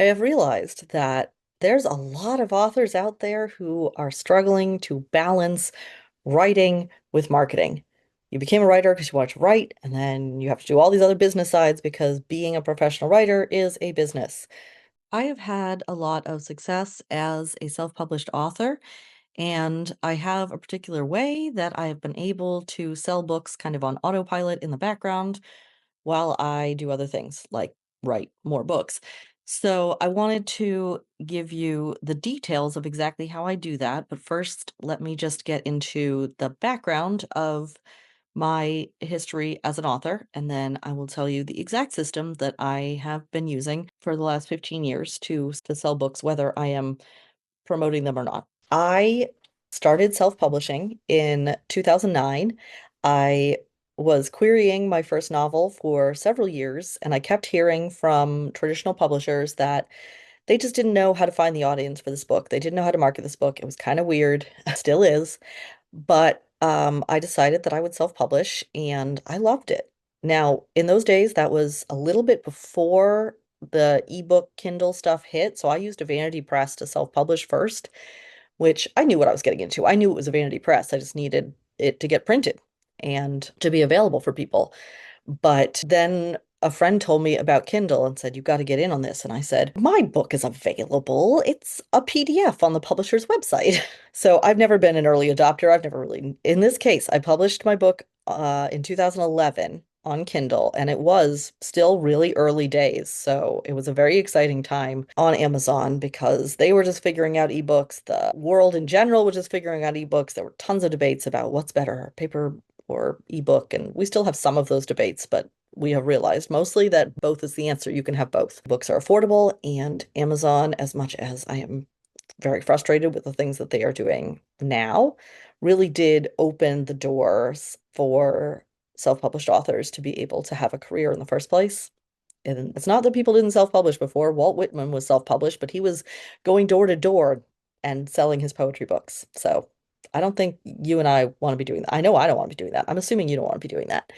I have realized that there's a lot of authors out there who are struggling to balance writing with marketing. You became a writer because you wanted to write, and then you have to do all these other business sides because being a professional writer is a business. I have had a lot of success as a self-published author, and I have a particular way that I have been able to sell books kind of on autopilot in the background while I do other things like write more books. So I wanted to give you the details of exactly how I do that. But first, let me just get into the background of my history as an author, and then I will tell you the exact system that I have been using for the last 15 years to sell books, whether I am promoting them or not. I started self-publishing in 2009. I was querying my first novel for several years, and I kept hearing from traditional publishers that they just didn't know how to find the audience for this book. They didn't know how to market this book. It was kind of weird, still is, but I decided that I would self-publish, and I loved it. Now, in those days, that was a little bit before the ebook Kindle stuff hit, so I used a vanity press to self-publish first, which I knew what I was getting into. I knew it was a vanity press. I just needed it to get printed and to be available for people. But then a friend told me about Kindle and said, "You've got to get in on this." And I said, "My book is available. It's a PDF on the publisher's website." So I've never been an early adopter. I've never really, in this case, I published my book in 2011 on Kindle, and it was still really early days. So it was a very exciting time on Amazon because they were just figuring out ebooks. The world in general was just figuring out ebooks. There were tons of debates about what's better, paper or ebook, and we still have some of those debates, but we have realized mostly that both is the answer. You can have both. Books are affordable, and Amazon, as much as I am very frustrated with the things that they are doing now, really did open the doors for self-published authors to be able to have a career in the first place. And it's not that people didn't self-publish before. Walt Whitman was self-published, but he was going door to door and selling his poetry books. So I don't think you and I want to be doing that. I know I don't want to be doing that. I'm assuming you don't want to be doing that.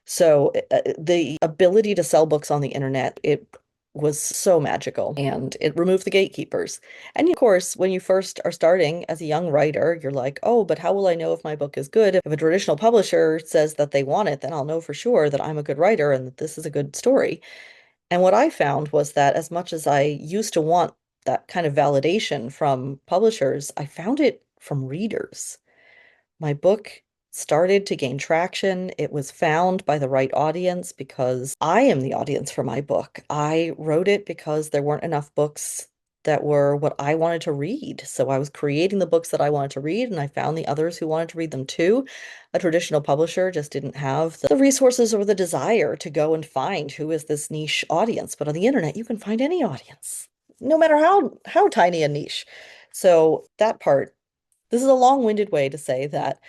So the ability to sell books on the internet, it was so magical, and it removed the gatekeepers. And of course, when you first are starting as a young writer, you're like, "Oh, but how will I know if my book is good? If a traditional publisher says that they want it, then I'll know for sure that I'm a good writer and that this is a good story." And what I found was that as much as I used to want that kind of validation from publishers, I found it from readers. My book started to gain traction. It was found by the right audience because I am the audience for my book. I wrote it because there weren't enough books that were what I wanted to read. So I was creating the books that I wanted to read, and I found the others who wanted to read them too. A traditional publisher just didn't have the resources or the desire to go and find who is this niche audience. But on the internet, you can find any audience, no matter how tiny a niche. So that part, this is a long-winded way to say that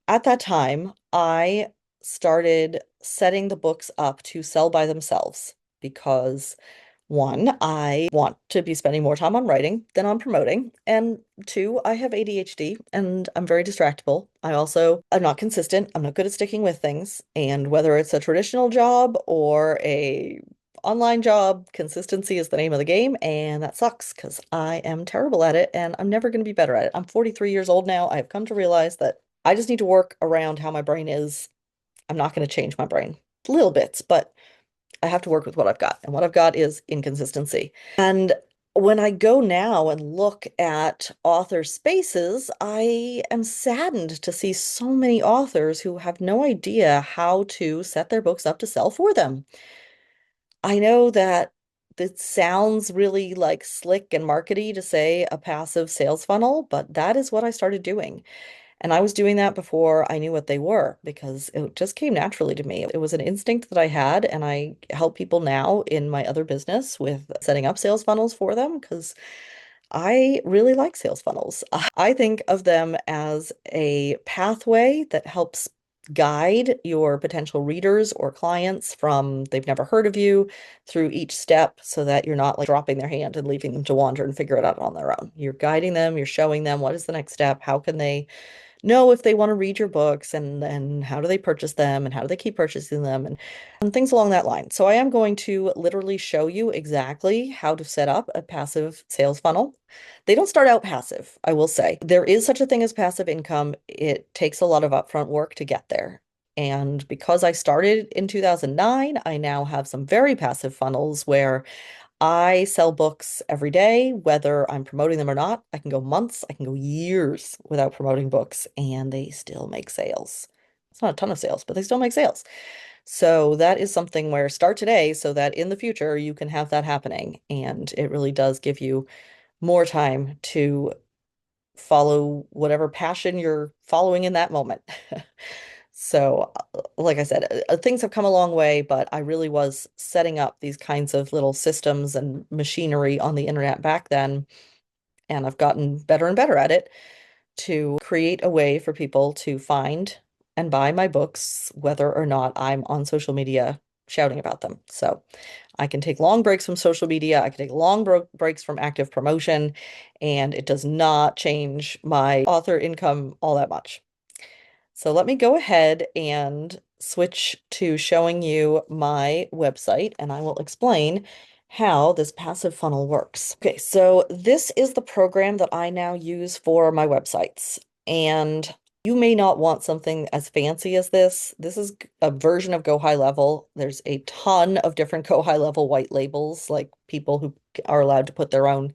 at that time, I started setting the books up to sell by themselves because one, I want to be spending more time on writing than on promoting. And two, I have ADHD and I'm very distractible. I'm not consistent. I'm not good at sticking with things. And whether it's a traditional job or a online job, consistency is the name of the game. And that sucks because I am terrible at it and I'm never going to be better at it. I'm 43 years old now. I've come to realize that I just need to work around how my brain is. I'm not going to change my brain. Little bits, but I have to work with what I've got, and what I've got is inconsistency. And when I go now and look at author spaces, I am saddened to see so many authors who have no idea how to set their books up to sell for them. I know that it sounds really like slick and markety to say a passive sales funnel, but that is what I started doing. And I was doing that before I knew what they were because it just came naturally to me. It was an instinct that I had, and I help people now in my other business with setting up sales funnels for them because I really like sales funnels. I think of them as a pathway that helps guide your potential readers or clients from they've never heard of you through each step so that you're not like dropping their hand and leaving them to wander and figure it out on their own. You're guiding them, you're showing them what is the next step, how can they know if they want to read your books and then how do they purchase them and how do they keep purchasing them and things along that line. So I am going to literally show you exactly how to set up a passive sales funnel. They don't start out passive, I will say. There is such a thing as passive income. It takes a lot of upfront work to get there. And because I started in 2009, I now have some very passive funnels where I sell books every day, whether I'm promoting them or not. I can go months, I can go years without promoting books, and they still make sales. It's not a ton of sales, but they still make sales. So that is something where start today so that in the future you can have that happening. And it really does give you more time to follow whatever passion you're following in that moment. So, like I said, things have come a long way, but I really was setting up these kinds of little systems and machinery on the internet back then, and I've gotten better and better at it to create a way for people to find and buy my books, whether or not I'm on social media shouting about them. So, I can take long breaks from social media, I can take long breaks from active promotion, and it does not change my author income all that much. So let me go ahead and switch to showing you my website, and I will explain how this passive funnel works. Okay, so this is the program that I now use for my websites. And you may not want something as fancy as this. This is a version of Go High Level. There's a ton of different Go High Level white labels, like people who are allowed to put their own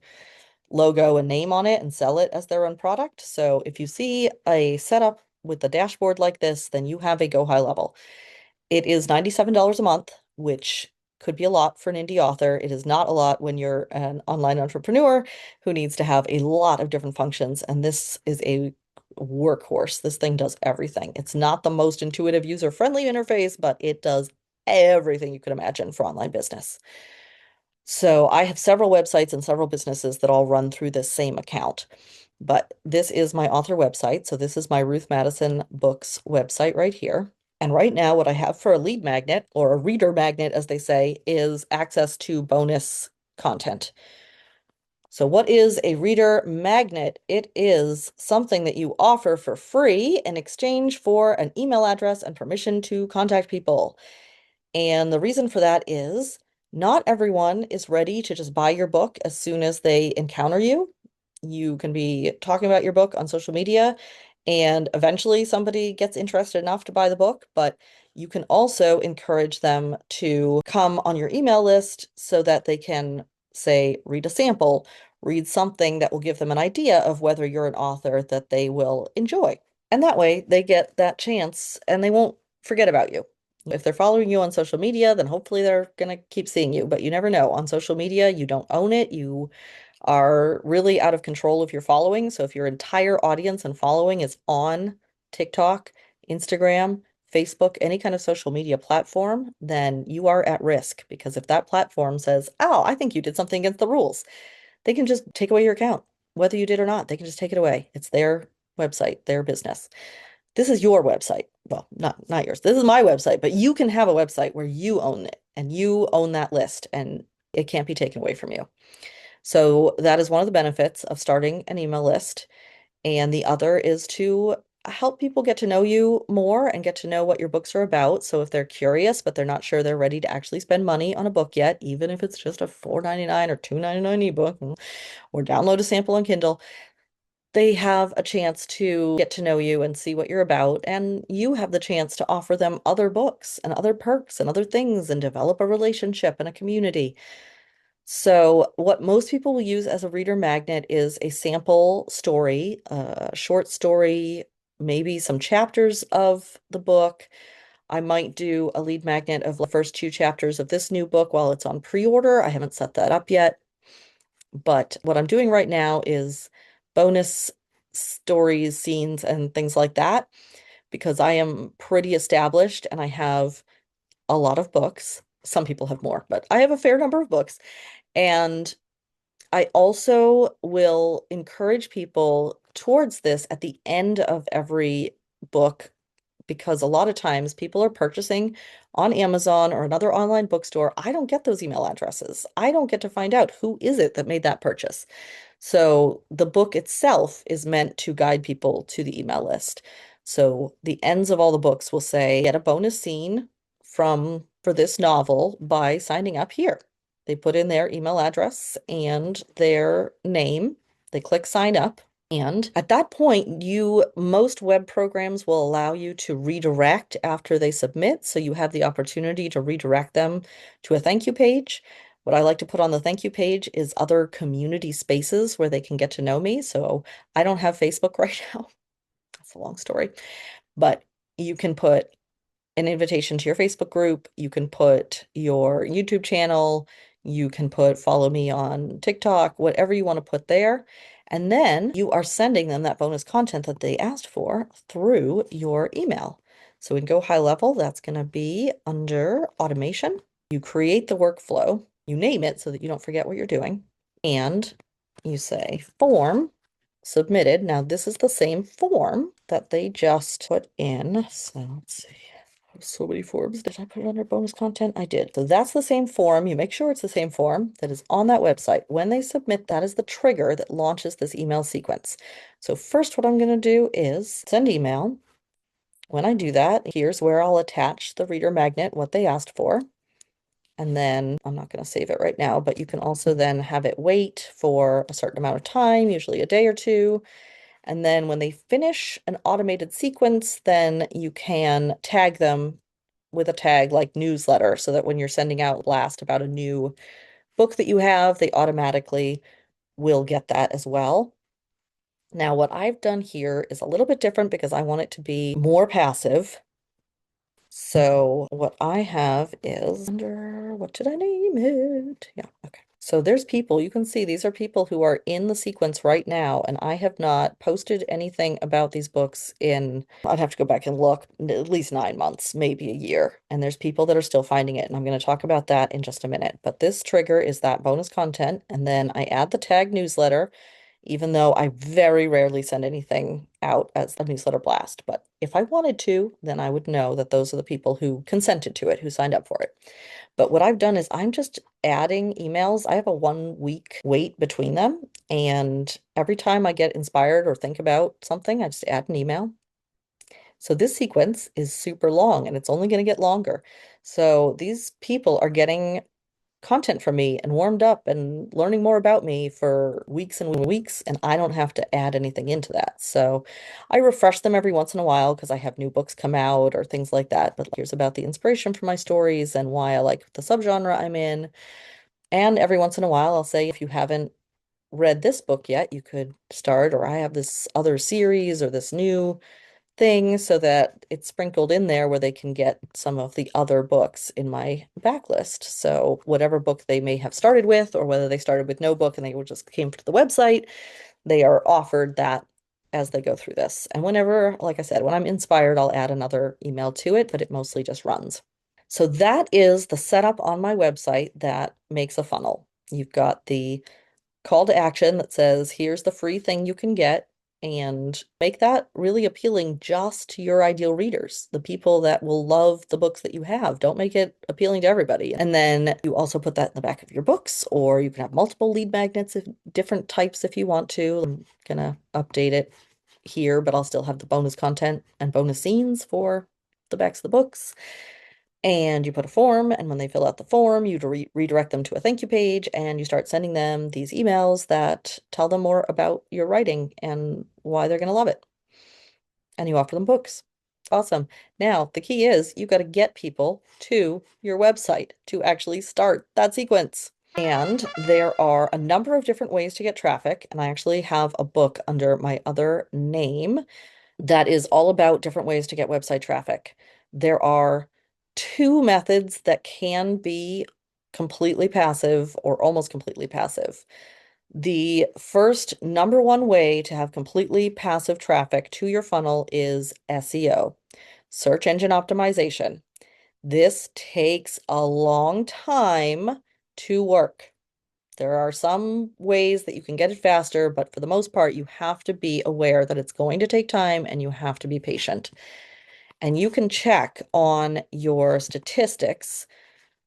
logo and name on it and sell it as their own product. So if you see a setup with the dashboard like this, then you have a Go High Level. It is $97 a month, which could be a lot for an indie author. It is not a lot when you're an online entrepreneur who needs to have a lot of different functions. And this is a workhorse. This thing does everything. It's not the most intuitive, user-friendly interface, but it does everything you could imagine for online business. So I have several websites and several businesses that all run through this same account. But this is my author website. So this is my Ruth Madison Books website right here. And right now, what I have for a lead magnet, or a reader magnet, as they say, is access to bonus content. So what is a reader magnet? It is something that you offer for free in exchange for an email address and permission to contact people. And the reason for that is not everyone is ready to just buy your book as soon as they encounter you. You can be talking about your book on social media, and eventually somebody gets interested enough to buy the book, but you can also encourage them to come on your email list so that they can, say, read a sample, read something that will give them an idea of whether you're an author that they will enjoy. And that way they get that chance and they won't forget about you. If they're following you on social media, then hopefully they're going to keep seeing you, but you never know. On social media, you don't own it. You are really out of control of your following. So if your entire audience and following is on TikTok, Instagram, Facebook, any kind of social media platform, then you are at risk because if that platform says, "Oh, I think you did something against the rules," they can just take away your account. Whether you did or not, they can just take it away. It's their website, their business. This is your website. Well, not yours. This is my website, but you can have a website where you own it and you own that list and it can't be taken away from you. So that is one of the benefits of starting an email list. And the other is to help people get to know you more and get to know what your books are about. So if they're curious, but they're not sure they're ready to actually spend money on a book yet, even if it's just a $4.99 or $2.99 ebook, or download a sample on Kindle, they have a chance to get to know you and see what you're about. And you have the chance to offer them other books and other perks and other things and develop a relationship and a community. So, what most people will use as a reader magnet is a sample story, a short story, maybe some chapters of the book. I might do a lead magnet of the first two chapters of this new book while it's on pre-order. I haven't set that up yet. But what I'm doing right now is bonus stories, scenes, and things like that because I am pretty established and I have a lot of books. Some people have more, but I have a fair number of books. And I also will encourage people towards this at the end of every book because a lot of times people are purchasing on Amazon or another online bookstore, I don't get those email addresses. I don't get to find out who is it that made that purchase. So the book itself is meant to guide people to the email list. So the ends of all the books will say, get a bonus scene for this novel by signing up here. They put in their email address and their name. They click sign up. And at that point, most web programs will allow you to redirect after they submit. So you have the opportunity to redirect them to a thank you page. What I like to put on the thank you page is other community spaces where they can get to know me. So I don't have Facebook right now. That's a long story. But you can put an invitation to your Facebook group. You can put your YouTube channel. You can put follow me on TikTok, whatever you want to put there. And then you are sending them that bonus content that they asked for through your email. So we can go high level. That's going to be under automation. You create the workflow, you name it so that you don't forget what you're doing, and you say form submitted. Now, this is the same form that they just put in. So let's see. So many forms. Did I put it under bonus content? I did. So that's the same form. You make sure it's the same form that is on that website. When they submit, that is the trigger that launches this email sequence. So first, what I'm going to do is send email. When I do that, here's where I'll attach the reader magnet, what they asked for. And then I'm not going to save it right now, but you can also then have it wait for a certain amount of time, usually a day or two. And then when they finish an automated sequence, then you can tag them with a tag like newsletter so that when you're sending out a blast about a new book that you have, they automatically will get that as well. Now, what I've done here is a little bit different because I want it to be more passive. So what I have is under, what did I name it? Yeah, okay. So there's people, you can see these are people who are in the sequence right now, and I have not posted anything about these books in, I'd have to go back and look, at least 9 months, maybe a year. And there's people that are still finding it, and I'm going to talk about that in just a minute. But this trigger is that bonus content, and then I add the tag newsletter, even though I very rarely send anything out as a newsletter blast. But if I wanted to, then I would know that those are the people who consented to it, who signed up for it. But what I've done is I'm just adding emails. I have a 1 week wait between them. And every time I get inspired or think about something, I just add an email. So this sequence is super long and it's only going to get longer. So these people are getting content from me and warmed up and learning more about me for weeks and weeks, and I don't have to add anything into that. So I refresh them every once in a while because I have new books come out or things like that. But here's about the inspiration for my stories and why I like the subgenre I'm in. And every once in a while, I'll say, if you haven't read this book yet, you could start, or I have this other series or this new thing so that it's sprinkled in there where they can get some of the other books in my backlist. So whatever book they may have started with, or whether they started with no book and they just came to the website, they are offered that as they go through this. And whenever, like I said, when I'm inspired, I'll add another email to it, but it mostly just runs. So that is the setup on my website that makes a funnel. You've got the call to action that says, here's the free thing you can get, and make that really appealing just to your ideal readers, the people that will love the books that you have. Don't make it appealing to everybody. And then you also put that in the back of your books, or you can have multiple lead magnets of different types if you want to. I'm gonna update it here, but I'll still have the bonus content and bonus scenes for the backs of the books. And you put a form, and when they fill out the form, you redirect them to a thank you page, and you start sending them these emails that tell them more about your writing and why they're going to love it. And you offer them books. Awesome. Now, the key is you got to get people to your website to actually start that sequence. And there are a number of different ways to get traffic, and I actually have a book under my other name that is all about different ways to get website traffic. There are two methods that can be completely passive or almost completely passive. The first number one way to have completely passive traffic to your funnel is SEO, search engine optimization. This takes a long time to work. There are some ways that you can get it faster, but for the most part, you have to be aware that it's going to take time and you have to be patient. and you can check on your statistics.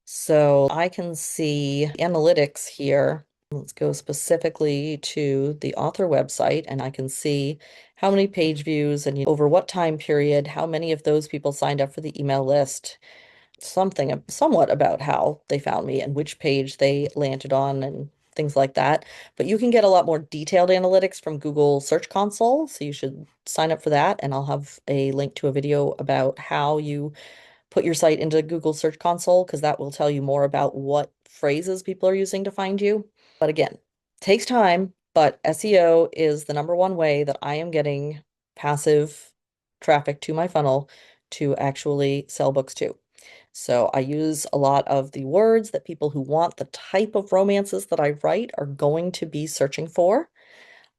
So I can see analytics here. Let's go specifically to the author website, and I can see how many page views and over what time period, how many of those people signed up for the email list, something somewhat about how they found me and which page they landed on and things like that. But you can get a lot more detailed analytics from Google Search Console, so you should sign up for that. And I'll have a link to a video about how you put your site into Google Search Console because that will tell you more about what phrases people are using to find you. But again, takes time, but SEO is the number one way that I am getting passive traffic to my funnel to actually sell books to. So I use a lot of the words that people who want the type of romances that I write are going to be searching for.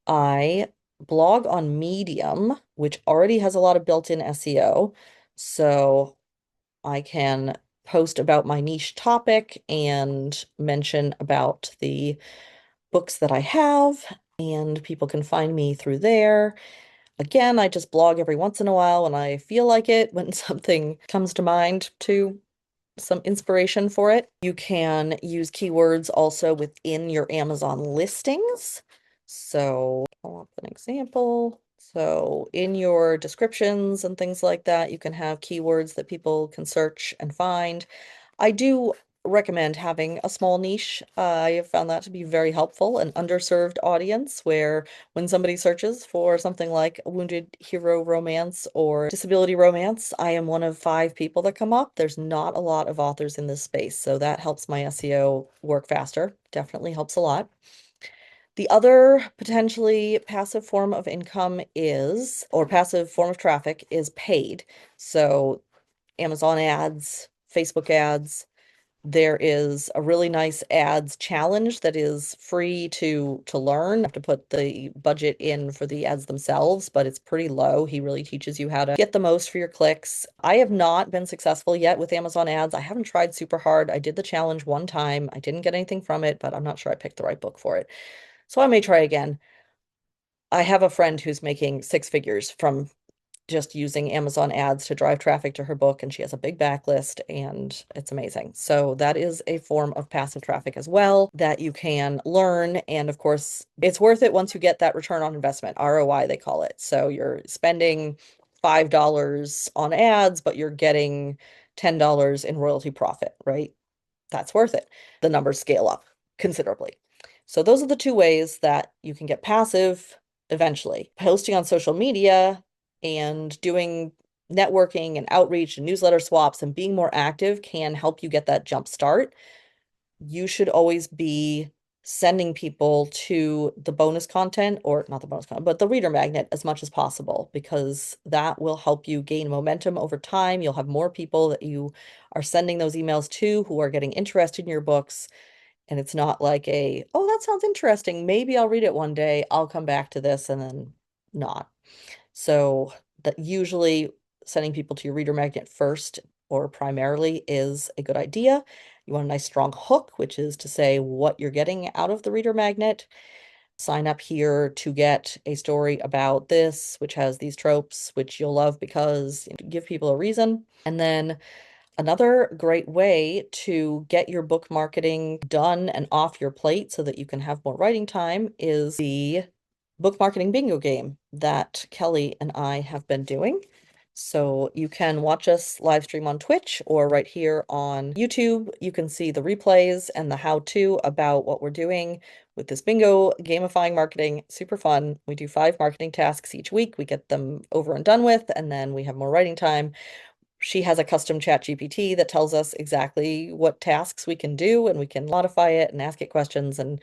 I blog on Medium, which already has a lot of built-in SEO. So I can post about my niche topic and mention about the books that I have, and people can find me through there. Again, I just blog every once in a while when I feel like it, when something comes to mind to some inspiration for it. You can use keywords also within your Amazon listings. So, pull up an example. So, in your descriptions and things like that, you can have keywords that people can search and find. I do recommend having a small niche. I have found that to be very helpful, an underserved audience where when somebody searches for something like wounded hero romance or disability romance, I am one of 5 people that come up. There's not a lot of authors in this space, so that helps my SEO work faster. Definitely helps a lot. The other potentially passive form of income is, or passive form of traffic is paid. So Amazon ads, Facebook ads. There is a really nice ads challenge that is free to learn. You have to put the budget in for the ads themselves, but it's pretty low. He really teaches you how to get the most for your clicks. I have not been successful yet with Amazon ads. I haven't tried super hard. I did the challenge one time. I didn't get anything from it, but I'm not sure I picked the right book for it. So I may try again. I have a friend who's making 6 figures from just using Amazon ads to drive traffic to her book, and she has a big backlist, and it's amazing. So that is a form of passive traffic as well that you can learn. And of course, it's worth it once you get that return on investment, ROI, they call it. So you're spending $5 on ads, but you're getting $10 in royalty profit, right? That's worth it. The numbers scale up considerably. So those are the 2 ways that you can get passive eventually. Posting on social media and doing networking and outreach and newsletter swaps and being more active can help you get that jump start. You should always be sending people to the bonus content, or not the bonus content, but the reader magnet as much as possible, because that will help you gain momentum over time. You'll have more people that you are sending those emails to who are getting interested in your books. And it's not like oh, that sounds interesting. Maybe I'll read it one day. I'll come back to this and then not. So that usually sending people to your reader magnet first or primarily is a good idea. You want a nice strong hook, which is to say what you're getting out of the reader magnet. Sign up here to get a story about this, which has these tropes, which you'll love because you give people a reason. And then another great way to get your book marketing done and off your plate so that you can have more writing time is the book marketing bingo game that Kelly and I have been doing. So you can watch us live stream on Twitch or right here on YouTube. You can see the replays and the how-to about what we're doing with this bingo gamifying marketing. Super fun. We do 5 marketing tasks each week. We get them over and done with, and then we have more writing time. She has a custom chat GPT that tells us exactly what tasks we can do, and we can modify it and ask it questions and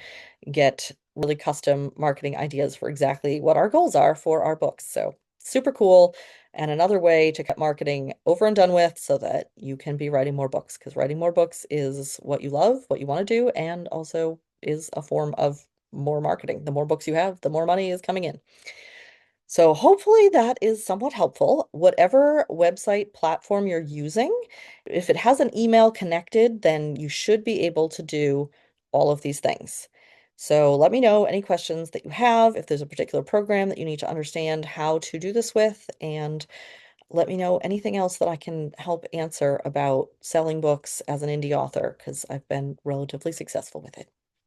get really custom marketing ideas for exactly what our goals are for our books. So super cool. And another way to get marketing over and done with so that you can be writing more books, because writing more books is what you love, what you want to do, and also is a form of more marketing. The more books you have, the more money is coming in. So hopefully that is somewhat helpful. Whatever website platform you're using, if it has an email connected, then you should be able to do all of these things. So let me know any questions that you have, if there's a particular program that you need to understand how to do this with, and let me know anything else that I can help answer about selling books as an indie author, because I've been relatively successful with it.